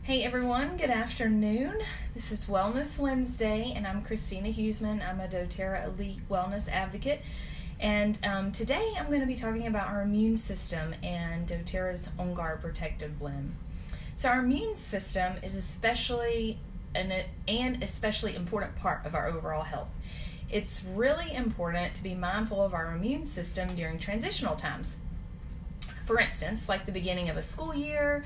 Hey everyone, good afternoon. This is Wellness Wednesday and I'm Christina Huseman. I'm a doTERRA Elite Wellness Advocate, and today I'm going to be talking about our immune system and doTERRA's OnGuard Protective Blend. So our immune system is especially an especially important part of our overall health. It's really important to be mindful of our immune system during transitional times. For instance, like the beginning of a school year,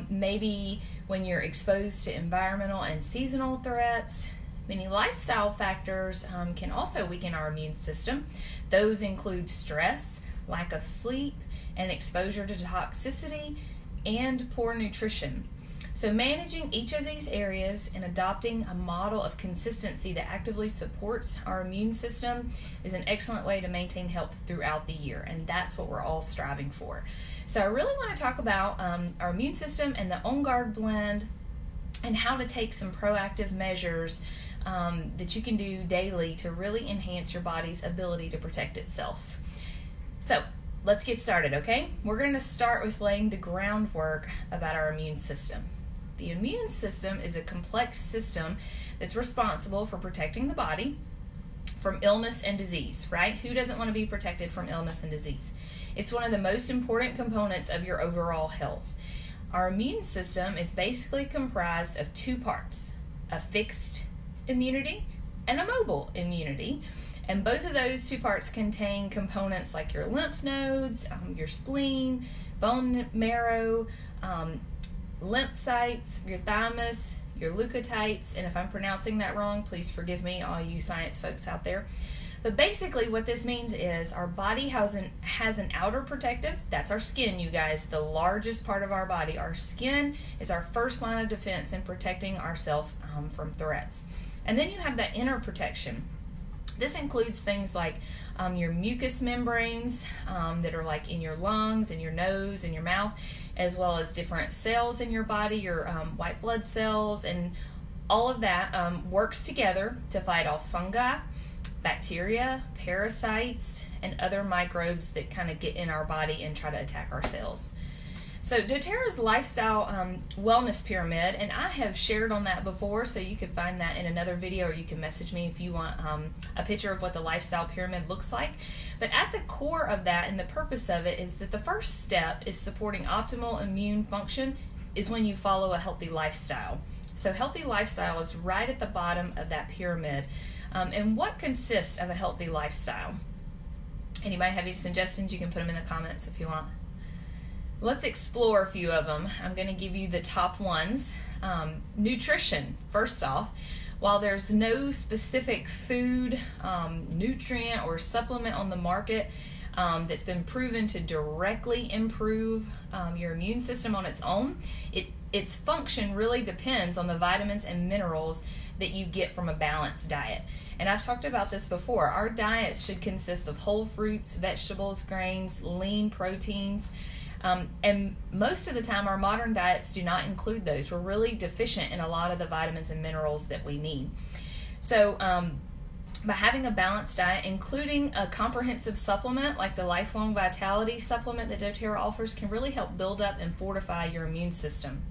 maybe when you're exposed to environmental and seasonal threats. Many lifestyle factors can also weaken our immune system. Those include stress, lack of sleep, and exposure to toxicity, and poor nutrition. So managing each of these areas and adopting a model of consistency that actively supports our immune system is an excellent way to maintain health throughout the year, and that's what we're all striving for. So I really want to talk about our immune system and the OnGuard blend and how to take some proactive measures that you can do daily to really enhance your body's ability to protect itself. So let's get started, okay? We're going to start with laying the groundwork about our immune system. The immune system is a complex system that's responsible for protecting the body from illness and disease, right? Who doesn't want to be protected from illness and disease? It's one of the most important components of your overall health. Our immune system is basically comprised of two parts, a fixed immunity and a mobile immunity. And both of those two parts contain components like your lymph nodes, your spleen, bone marrow, lymphocytes, your thymus, your leukocytes, and if I'm pronouncing that wrong, please forgive me, all you science folks out there. But basically what this means is our body has an outer protective, that's our skin, you guys, the largest part of our body. Our skin is our first line of defense in protecting ourselves from threats. And then you have that inner protection. This includes things like your mucous membranes that are like in your lungs, in your nose, in your mouth, as well as different cells in your body, your white blood cells, and all of that works together to fight off fungi, bacteria, parasites, and other microbes that kind of get in our body and try to attack our cells. So doTERRA's lifestyle wellness pyramid, and I have shared on that before, so you can find that in another video, or you can message me if you want a picture of what the lifestyle pyramid looks like. But at the core of that and the purpose of it is that the first step is supporting optimal immune function is when you follow a healthy lifestyle. So healthy lifestyle is right at the bottom of that pyramid. And what consists of a healthy lifestyle? Anybody have any suggestions? You can put them in the comments if you want. Let's explore a few of them. I'm going to give you the top ones. Nutrition, first off. While there's no specific food, nutrient, or supplement on the market that's been proven to directly improve your immune system on its own, its function really depends on the vitamins and minerals that you get from a balanced diet. And I've talked about this before. Our diet should consist of whole fruits, vegetables, grains, lean proteins. And most of the time our modern diets do not include those. We're really deficient in a lot of the vitamins and minerals that we need. So by having a balanced diet, including a comprehensive supplement like the Lifelong Vitality supplement that doTERRA offers, can really help build up and fortify your immune system.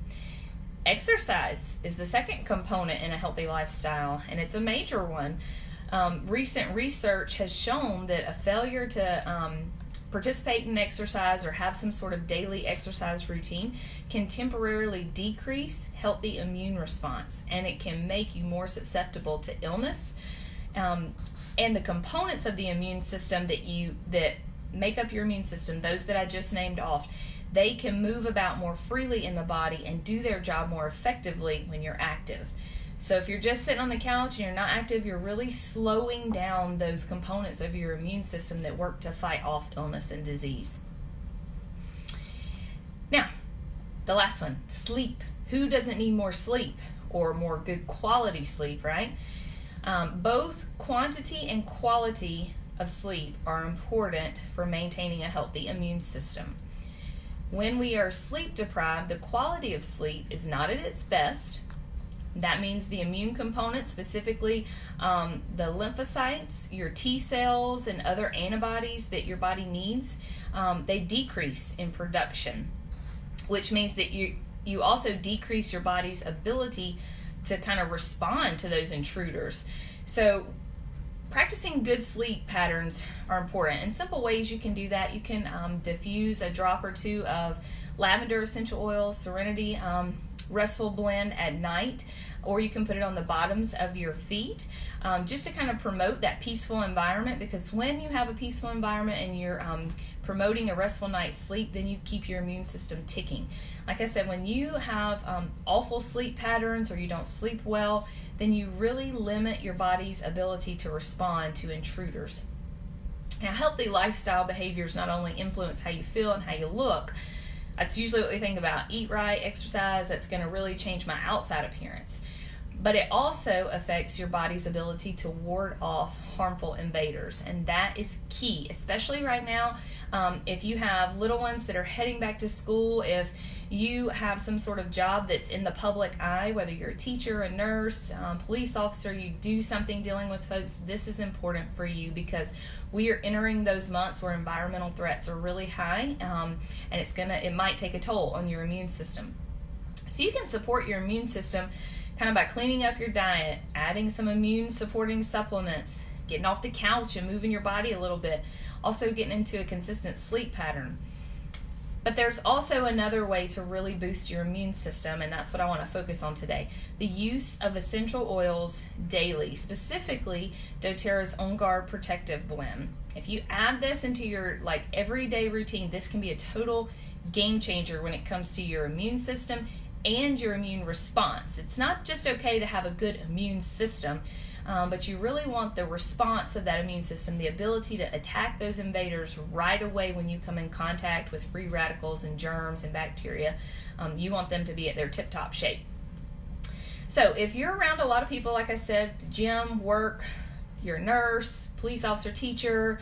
Exercise is the second component in a healthy lifestyle, and it's a major one. Recent research has shown that a failure to participate in exercise or have some sort of daily exercise routine can temporarily decrease healthy immune response, and it can make you more susceptible to illness. And the components of the immune system that make up your immune system, those that I just named off, they can move about more freely in the body and do their job more effectively when you're active. So if you're just sitting on the couch and you're not active, you're really slowing down those components of your immune system that work to fight off illness and disease. Now, the last one, sleep. Who doesn't need more sleep or more good quality sleep, right? Both quantity and quality of sleep are important for maintaining a healthy immune system. When we are sleep deprived, the quality of sleep is not at its best. That means the immune component, specifically the lymphocytes, your T cells, and other antibodies that your body needs, they decrease in production, which means that you also decrease your body's ability to kind of respond to those intruders. So practicing good sleep patterns are important. And simple ways you can do that, you can diffuse a drop or two of lavender essential oil, serenity restful blend at night, or you can put it on the bottoms of your feet, just to kind of promote that peaceful environment, because when you have a peaceful environment and you're promoting a restful night's sleep, then you keep your immune system ticking. Like I said, when you have awful sleep patterns or you don't sleep well, then you really limit your body's ability to respond to intruders. Now, healthy lifestyle behaviors not only influence how you feel and how you look, that's usually what we think about. Eat right, exercise, that's going to really change my outside appearance. But it also affects your body's ability to ward off harmful invaders. And that is key, especially right now. If you have little ones that are heading back to school, if you have some sort of job that's in the public eye, whether you're a teacher, a nurse, police officer, you do something dealing with folks, this is important for you, because we are entering those months where environmental threats are really high, and it might take a toll on your immune system. So you can support your immune system kind of by cleaning up your diet, adding some immune supporting supplements, getting off the couch and moving your body a little bit, also getting into a consistent sleep pattern. But there's also another way to really boost your immune system, and that's what I want to focus on today. The use of essential oils daily, specifically doTERRA's OnGuard Protective Blend. If you add this into your everyday routine, this can be a total game changer when it comes to your immune system and your immune response. It's not just okay to have a good immune system, but you really want the response of that immune system, the ability to attack those invaders right away when you come in contact with free radicals and germs and bacteria. You want them to be at their tip-top shape. So if you're around a lot of people, like I said, the gym, work, you're a nurse, police officer, teacher,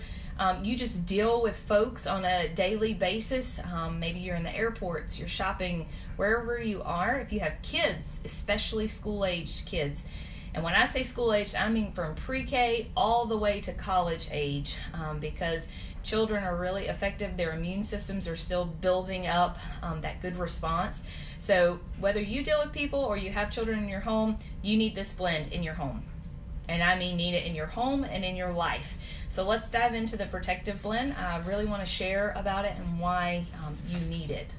you just deal with folks on a daily basis. Maybe you're in the airports, you're shopping, wherever you are. If you have kids, especially school-aged kids, and when I say school-aged, I mean from pre-K all the way to college age, because children are really effective. Their immune systems are still building up that good response. So whether you deal with people or you have children in your home, you need this blend in your home. And I mean need it in your home and in your life. So let's dive into the Protective Blend. I really want to share about it and why you need it.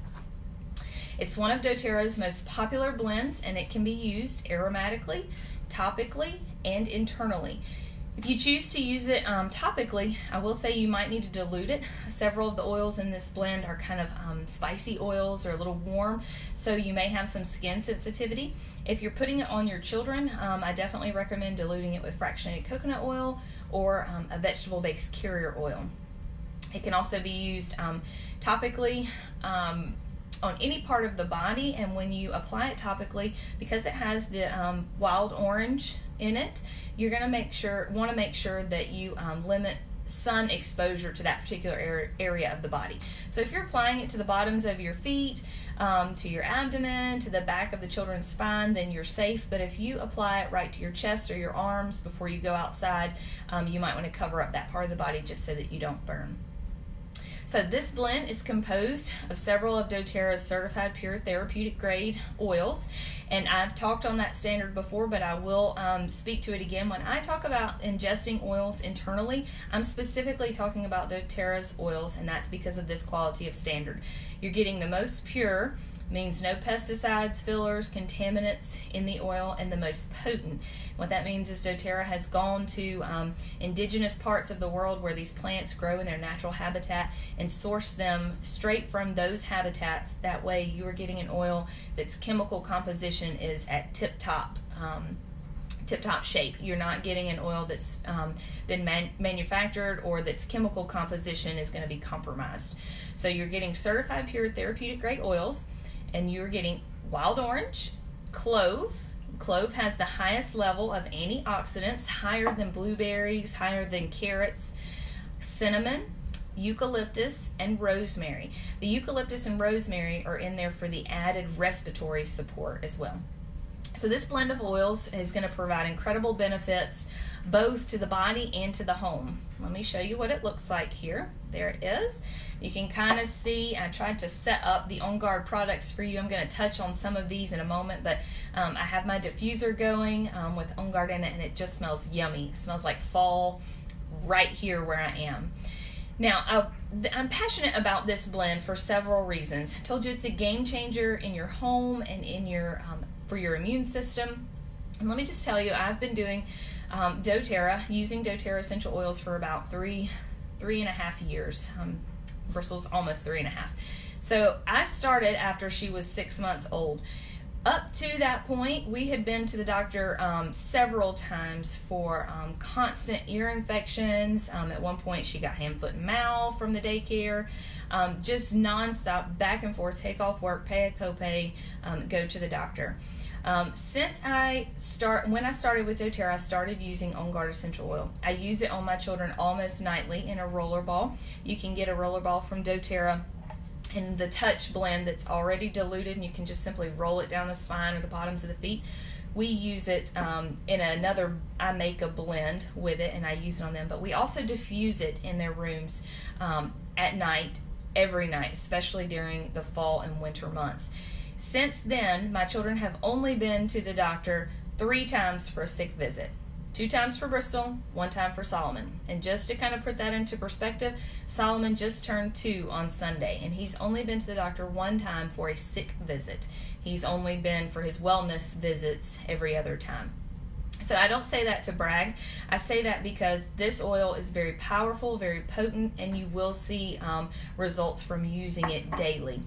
It's one of doTERRA's most popular blends, and it can be used aromatically, topically, and internally. If you choose to use it topically, I will say you might need to dilute it. Several of the oils in this blend are kind of spicy oils or a little warm, so you may have some skin sensitivity. If you're putting it on your children, I definitely recommend diluting it with fractionated coconut oil or a vegetable-based carrier oil. It can also be used topically on any part of the body, and when you apply it topically, because it has the wild orange in it, you're going to want to make sure that you limit sun exposure to that particular area of the body. So if you're applying it to the bottoms of your feet, to your abdomen, to the back of the children's spine, then you're safe. But if you apply it right to your chest or your arms before you go outside, you might want to cover up that part of the body just so that you don't burn. So this blend is composed of several of doTERRA's certified pure therapeutic grade oils, and I've talked on that standard before, but I will speak to it again. When I talk about ingesting oils internally, I'm specifically talking about doTERRA's oils, and that's because of this quality of standard. You're getting the most pure, means no pesticides, fillers, contaminants in the oil, and the most potent. What that means is doTERRA has gone to indigenous parts of the world where these plants grow in their natural habitat and source them straight from those habitats. That way you are getting an oil that's chemical composition is at tip-top shape. You're not getting an oil that's been manufactured or that's chemical composition is going to be compromised. So you're getting certified pure therapeutic grade oils, and you're getting wild orange, clove. Clove has the highest level of antioxidants, higher than blueberries, higher than carrots, cinnamon, eucalyptus, and rosemary. The eucalyptus and rosemary are in there for the added respiratory support as well. So this blend of oils is going to provide incredible benefits both to the body and to the home. Let me show you what it looks like here. There it is. You can kind of see, I tried to set up the OnGuard products for you. I'm going to touch on some of these in a moment, but I have my diffuser going with OnGuard in it, and it just smells yummy. It smells like fall right here where I am. Now, I'm passionate about this blend for several reasons. I told you it's a game changer in your home and in your for your immune system. And let me just tell you, I've been doing using doTERRA essential oils for about three and a half years. Bristle's almost 3.5. So I started after she was 6 months old. Up to that point, we had been to the doctor several times for constant ear infections. At one point, she got hand, foot, and mouth from the daycare. Just nonstop, back and forth, take off work, pay a copay, go to the doctor. When I started with doTERRA, I started using OnGuard essential oil. I use it on my children almost nightly in a roller ball. You can get a roller ball from doTERRA in the touch blend that's already diluted, and you can just simply roll it down the spine or the bottoms of the feet. We use it in another, I make a blend with it and I use it on them, but we also diffuse it in their rooms at night, every night, especially during the fall and winter months. Since then, my children have only been to the doctor 3 times for a sick visit. 2 times for Bristol, 1 time for Solomon. And just to kind of put that into perspective, Solomon just turned 2 on Sunday, and he's only been to the doctor 1 time for a sick visit. He's only been for his wellness visits every other time. So I don't say that to brag. I say that because this oil is very powerful, very potent, and you will see results from using it daily.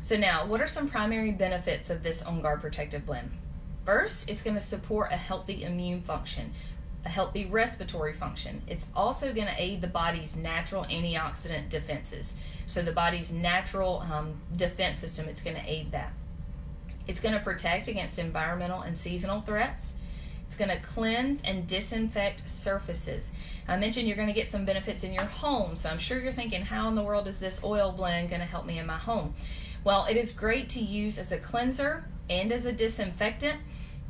So now, what are some primary benefits of this OnGuard Protective Blend? First, it's going to support a healthy immune function, a healthy respiratory function. It's also going to aid the body's natural antioxidant defenses. So the body's natural defense system, it's going to aid that. It's going to protect against environmental and seasonal threats. It's going to cleanse and disinfect surfaces. I mentioned you're going to get some benefits in your home, so I'm sure you're thinking, how in the world is this oil blend going to help me in my home? Well, it is great to use as a cleanser and as a disinfectant.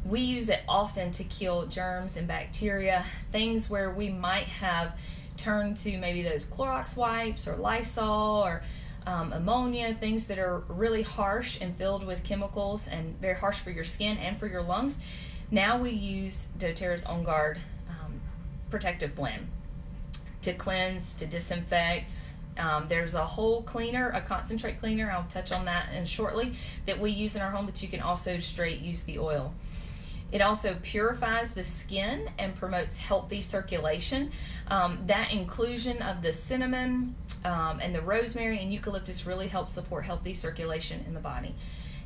We use it often to kill germs and bacteria, things where we might have turned to maybe those Clorox wipes or Lysol or ammonia, things that are really harsh and filled with chemicals and very harsh for your skin and for your lungs. Now we use doTERRA's OnGuard Protective Blend to cleanse, to disinfect. There's a whole cleaner, a concentrate cleaner, I'll touch on that shortly, that we use in our home, but you can also straight use the oil. It also purifies the skin and promotes healthy circulation. That inclusion of the cinnamon and the rosemary and eucalyptus really helps support healthy circulation in the body.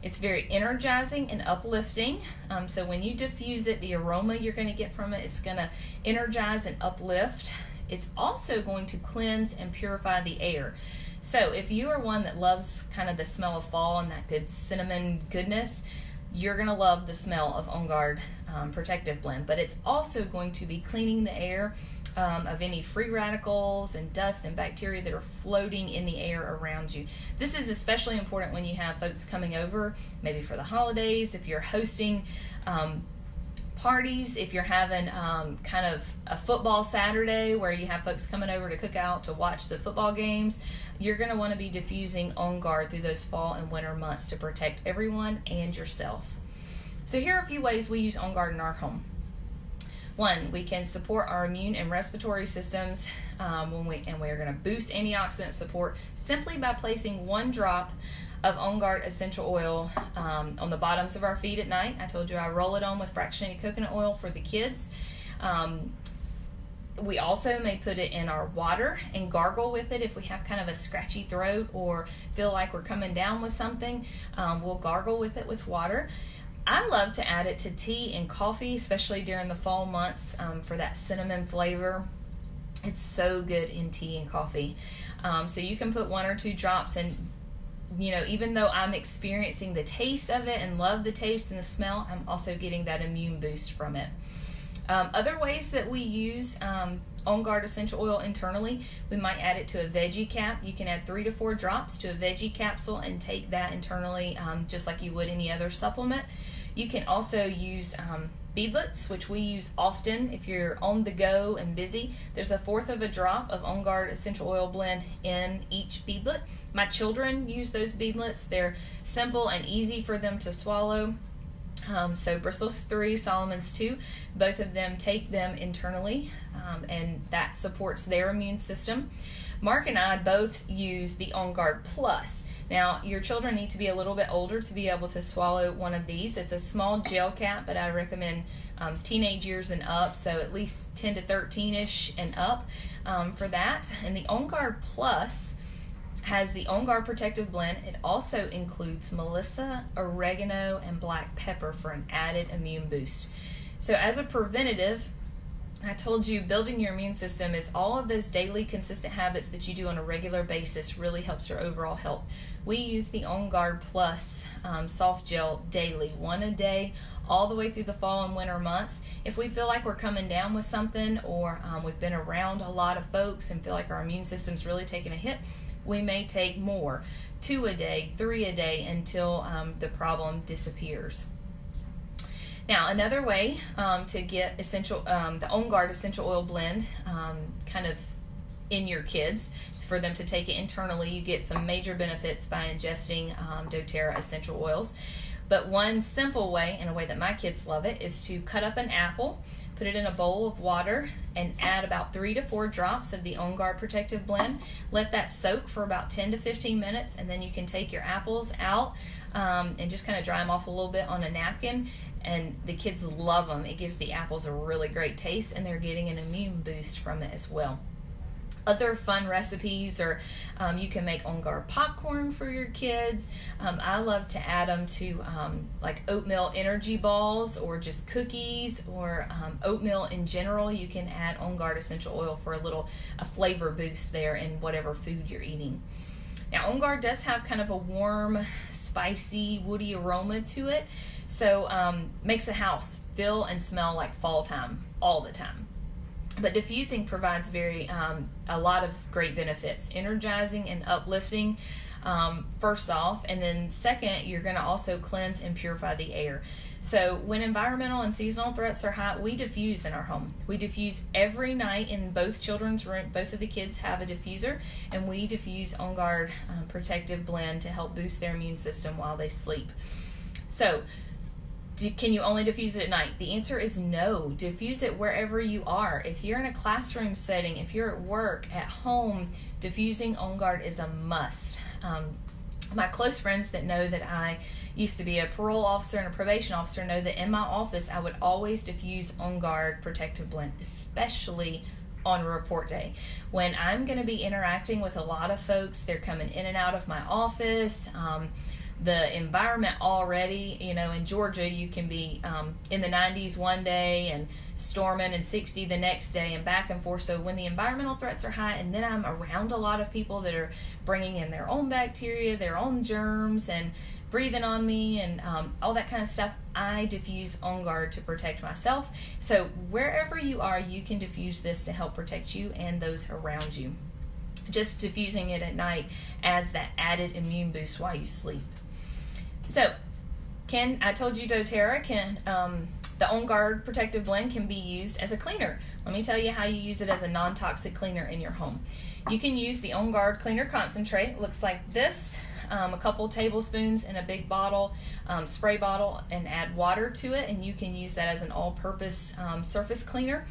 It's very energizing and uplifting. So when you diffuse it, the aroma you're going to get from it is going to energize and uplift. It's also going to cleanse and purify the air. So if you are one that loves kind of the smell of fall and that good cinnamon goodness, you're going to love the smell of OnGuard Protective Blend. But it's also going to be cleaning the air of any free radicals and dust and bacteria that are floating in the air around you. This is especially important when you have folks coming over, maybe for the holidays, if you're hosting parties, if you're having kind of a football Saturday where you have folks coming over to cook out to watch the football games, you're going to want to be diffusing OnGuard through those fall and winter months to protect everyone and yourself. So here are a few ways we use OnGuard in our home. 1, we can support our immune and respiratory systems we are going to boost antioxidant support simply by placing 1 drop of OnGuard essential oil on the bottoms of our feet at night. I told you I roll it on with fractionated coconut oil for the kids. We also may put it in our water and gargle with it if we have kind of a scratchy throat or feel like we're coming down with something. We'll gargle with it with water. I love to add it to tea and coffee, especially during the fall months for that cinnamon flavor. It's so good in tea and coffee. So you can put 1 or 2 drops, and even though I'm experiencing the taste of it and love the taste and the smell, I'm also getting that immune boost from it. Other ways that we use OnGuard essential oil internally, we might add it to a veggie cap. You can add 3 to 4 drops to a veggie capsule and take that internally just like you would any other supplement. You can also use beadlets, which we use often if you're on the go and busy. There's 1/4 of a drop of OnGuard essential oil blend in each beadlet. My children use those beadlets. They're simple and easy for them to swallow. So Bristol's 3, Solomon's 2, both of them take them internally, and that supports their immune system. Mark and I both use the OnGuard Plus. Now, your children need to be a little bit older to be able to swallow one of these. It's a small gel cap, but I recommend teenage years and up, so at least 10 to 13-ish and up for that. And the OnGuard Plus has the OnGuard Protective Blend. It also includes melissa, oregano, and black pepper for an added immune boost. So as a preventative, I told you building your immune system is all of those daily consistent habits that you do on a regular basis really helps your overall health. We use the OnGuard Plus soft gel daily, 1 a day, all the way through the fall and winter months. If we feel like we're coming down with something, or we've been around a lot of folks and feel like our immune system's really taking a hit, we may take more, 2 a day, 3 a day, until the problem disappears. Now, another way to get the OnGuard essential oil blend kind of in your kids, for them to take it internally, you get some major benefits by ingesting doTERRA essential oils. But one simple way, and a way that my kids love it, is to cut up an apple, put it in a bowl of water, and add about 3 to 4 drops of the OnGuard Protective Blend. Let that soak for about 10 to 15 minutes, and then you can take your apples out and just kind of dry them off a little bit on a napkin. And the kids love them. It gives the apples a really great taste, and they're getting an immune boost from it as well. Other fun recipes are you can make OnGuard popcorn for your kids. I love to add them to like oatmeal energy balls, or just cookies, or oatmeal in general. You can add OnGuard essential oil for a flavor boost there in whatever food you're eating. Now, OnGuard does have kind of a warm, spicy, woody aroma to it, so makes a house feel and smell like fall time all the time. But diffusing provides a lot of great benefits, energizing and uplifting, first off, and then second, you're going to also cleanse and purify the air. So when environmental and seasonal threats are high, we diffuse in our home. We diffuse every night in both children's room. Both of the kids have a diffuser, and we diffuse OnGuard Protective Blend to help boost their immune system while they sleep. So can you only diffuse it at night? The answer is no. Diffuse it wherever you are. If you're in a classroom setting, if you're at work, at home, diffusing OnGuard is a must. My close friends that know that I used to be a parole officer and a probation officer know that in my office I would always diffuse OnGuard Protective Blend, especially on report day. When I'm going to be interacting with a lot of folks, they're coming in and out of my office. The environment already, in Georgia, you can be in the 90s one day and storming and 60 the next day and back and forth. So when the environmental threats are high, and then I'm around a lot of people that are bringing in their own bacteria, their own germs, and breathing on me and all that kind of stuff, I diffuse OnGuard to protect myself. So wherever you are, you can diffuse this to help protect you and those around you. Just diffusing it at night adds that added immune boost while you sleep. So, I told you doTERRA the OnGuard Protective Blend can be used as a cleaner. Let me tell you how you use it as a non-toxic cleaner in your home. You can use the OnGuard Cleaner Concentrate. It looks like this, a couple tablespoons in a big bottle, spray bottle, and add water to it, and you can use that as an all-purpose surface cleaner.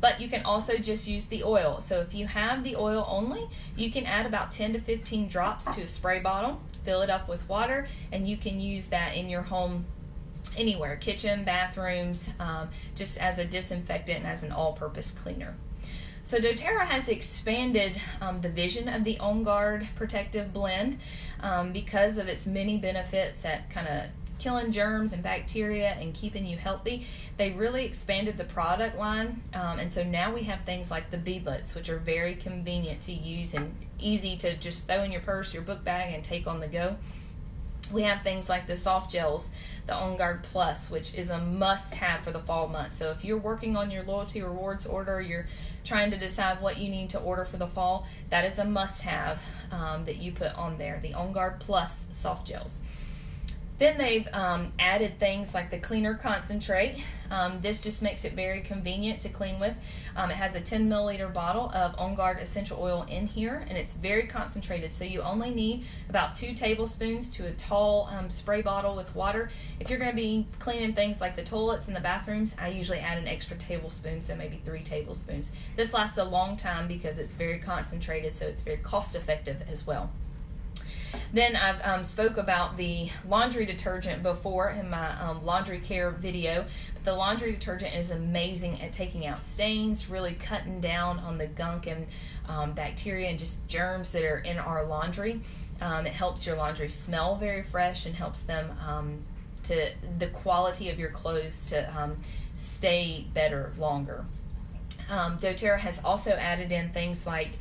But you can also just use the oil. So if you have the oil only, you can add about 10 to 15 drops to a spray bottle, fill it up with water, and you can use that in your home anywhere, kitchen, bathrooms, just as a disinfectant and as an all-purpose cleaner. So doTERRA has expanded the vision of the OnGuard Protective Blend because of its many benefits at kind of killing germs and bacteria and keeping you healthy. They really expanded the product line, and so now we have things like the beadlets, which are very convenient to use and easy to just throw in your purse, your book bag, and take on the go. We have things like the soft gels, the OnGuard Plus, which is a must-have for the fall months. So if you're working on your loyalty rewards order, you're trying to decide what you need to order for the fall, that is a must-have that you put on there, the OnGuard Plus soft gels. Then they've added things like the cleaner concentrate. This just makes it very convenient to clean with. It has a 10 milliliter bottle of OnGuard essential oil in here, and it's very concentrated, so you only need about 2 tablespoons to a tall spray bottle with water. If you're going to be cleaning things like the toilets and the bathrooms, I usually add an extra tablespoon, so maybe 3 tablespoons. This lasts a long time because it's very concentrated, so it's very cost effective as well. Then I've spoke about the laundry detergent before in my laundry care video. But the laundry detergent is amazing at taking out stains, really cutting down on the gunk and bacteria and just germs that are in our laundry. It helps your laundry smell very fresh and helps them to the quality of your clothes to stay better longer. doTERRA has also added in things like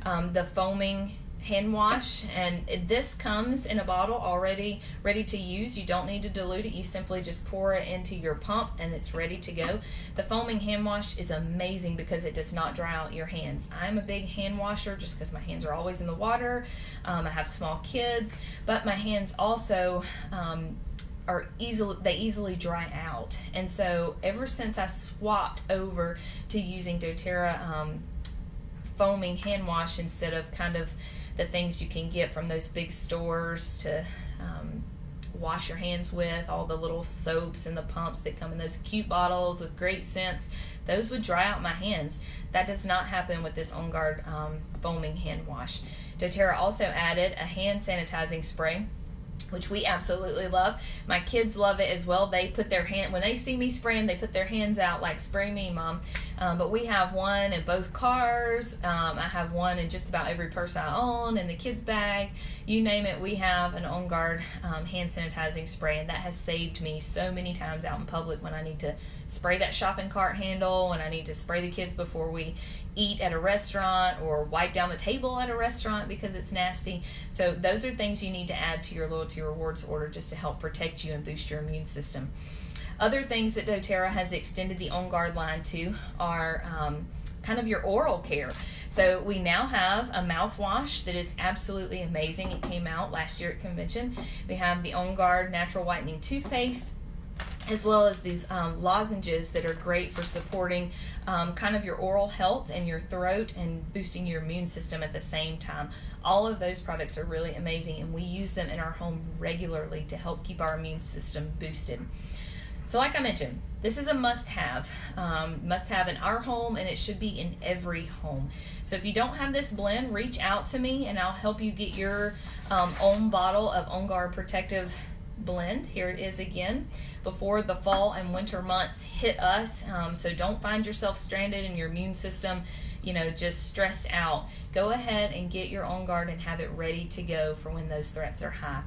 the foaming hand wash, and this comes in a bottle already ready to use. You don't need to dilute it. You simply just pour it into your pump and it's ready to go. The foaming hand wash is amazing because it does not dry out your hands. I'm a big hand washer just because my hands are always in the water. I have small kids, but my hands also are easily dry out. And so ever since I swapped over to using doTERRA foaming hand wash instead of kind of the things you can get from those big stores to wash your hands with, all the little soaps and the pumps that come in those cute bottles with great scents, those would dry out my hands. That does not happen with this OnGuard foaming hand wash. doTERRA also added a hand sanitizing spray, which we absolutely love. My kids love it as well. They put their hand, when they see me spraying, they put their hands out like, spray me, Mom. But we have one in both cars. I have one in just about every purse I own, in the kids' bag. You name it, we have an OnGuard hand sanitizing spray, and that has saved me so many times out in public when I need to spray that shopping cart handle, when I need to spray the kids before we eat at a restaurant, or wipe down the table at a restaurant because it's nasty. So those are things you need to add to your loyalty rewards order just to help protect you and boost your immune system. Other things that doTERRA has extended the OnGuard line to are kind of your oral care. So we now have a mouthwash that is absolutely amazing. It came out last year at convention. We have the OnGuard Natural Whitening Toothpaste, as well as these lozenges that are great for supporting kind of your oral health and your throat and boosting your immune system at the same time. All of those products are really amazing, and we use them in our home regularly to help keep our immune system boosted. So like I mentioned, this is a must-have in our home, and it should be in every home. So if you don't have this blend, reach out to me and I'll help you get your own bottle of OnGuard Protective Blend. Here it is again, before the fall and winter months hit us. So don't find yourself stranded in your immune system, just stressed out. Go ahead and get your OnGuard and have it ready to go for when those threats are high.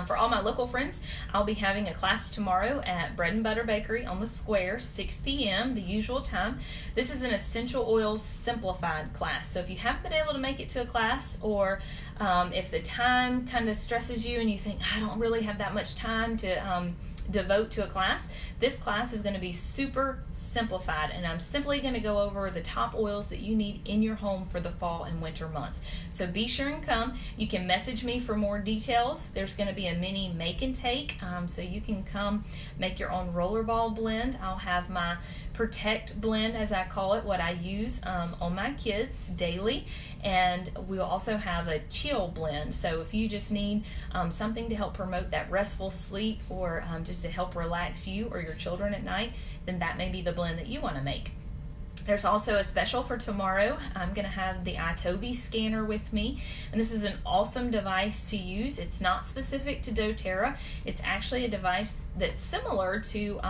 For all my local friends, I'll be having a class tomorrow at Bread and Butter Bakery on the Square, 6 p.m., the usual time. This is an Essential Oils Simplified class. So if you haven't been able to make it to a class, or if the time kind of stresses you and you think, I don't really have that much time to devote to a class, this class is going to be super simplified, and I'm simply going to go over the top oils that you need in your home for the fall and winter months. So be sure and come. You can message me for more details. There's going to be a mini make and take, so you can come make your own rollerball blend. I'll have my Protect blend, as I call it, what I use on my kids daily, and we'll also have a chill blend. So if you just need something to help promote that restful sleep, or just to help relax you or your children at night, then that may be the blend that you want to make. There's also a special for tomorrow. I'm going to have the iTovi scanner with me, and this is an awesome device to use. It's not specific to doTERRA. It's actually a device that's similar to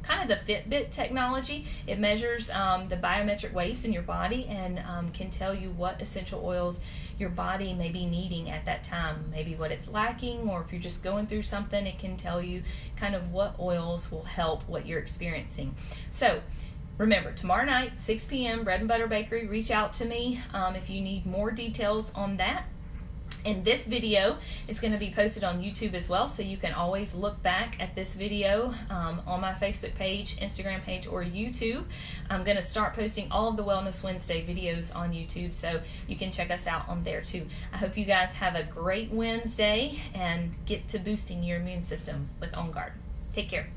kind of the Fitbit technology. It measures the biometric waves in your body and can tell you what essential oils your body may be needing at that time, maybe what it's lacking, or if you're just going through something, it can tell you kind of what oils will help what you're experiencing. So remember, tomorrow night, 6 p.m., Bread and Butter Bakery. Reach out to me if you need more details on that. And this video is going to be posted on YouTube as well, so you can always look back at this video on my Facebook page, Instagram page, or YouTube. I'm going to start posting all of the Wellness Wednesday videos on YouTube, so you can check us out on there too. I hope you guys have a great Wednesday and get to boosting your immune system with OnGuard. Take care.